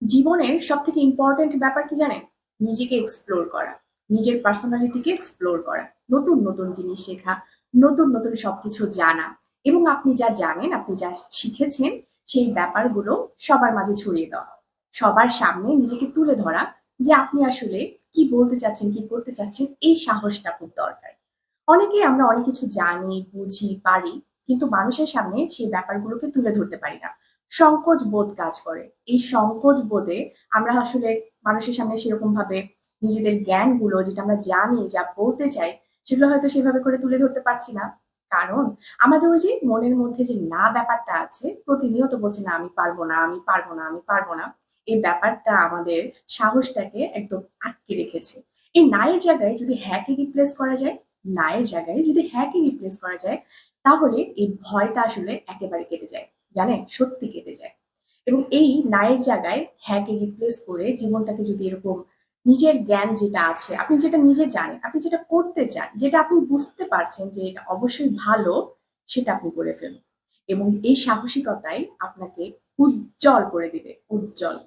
জীবনের সবথেকে ইম্পর্টেন্ট ব্যাপার কি জানেন? নিজেকে এক্সপ্লোর করা, নিজের পার্সোনালিটিকে এক্সপ্লোর করা, নতুন নতুন জিনিস শেখা, নতুন নতুন সবকিছু জানা এবং আপনি যা জানেন, আপনি যা শিখেছেন সেই ব্যাপারগুলো সবার মাঝে ছড়িয়ে দেওয়া। সবার সামনে নিজেকে তুলে ধরা যে আপনি আসলে কি বলতে চাচ্ছেন, কি করতে চাচ্ছেন এই সাহসটা খুব দরকার। অনেকেই আমরা অনেক কিছু জানি, বুঝি, পারি কিন্তু মানুষের সামনে সেই ব্যাপারগুলোকে তুলে ধরতে পারি না। সংকোচ বোধ কাজ করে। এই সংকোচ বোধে আমরা আসলে মানুষের সামনে সেরকম ভাবে নিজেদের জ্ঞানগুলো যেটা আমরা জানি, যা বলতে চাই, সেগুলো হয়তো সেভাবে করে তুলে ধরতে পারছি না। কারণ আমাদের ওই যে মনের মধ্যে যে না ব্যাপারটা আছে, প্রতিনিয়ত বলছে না আমি পারবো না, আমি পারবো না, আমি পারবো না। এই ব্যাপারটা আমাদের সাহসটাকে একদম আটকে রেখেছে। এই না এর জায়গায় যদি হ্যাঁ কে রিপ্লেস করা যায়, না এর জায়গায় যদি হ্যাঁ কে রিপ্লেস করা যায়, তাহলে এই ভয়টা আসলে একেবারে কেটে যায়। জানেন? সত্যি কেটে যায়। এবং এই না এর জায়গায় হ্যাঁ কে রিপ্লেস করে জীবনটাকে যদি এরকম নিজের জ্ঞান যেটা আছে, আপনি যেটা নিজে জানেন, আপনি যেটা করতে চান, যেটা আপনি বুঝতে পারছেন যে এটা অবশ্যই ভালো, সেটা আপনি করে ফেলুন। এবং এই সাহসিকতাই আপনাকে উজ্জ্বল করে দিবে, উজ্জ্বল।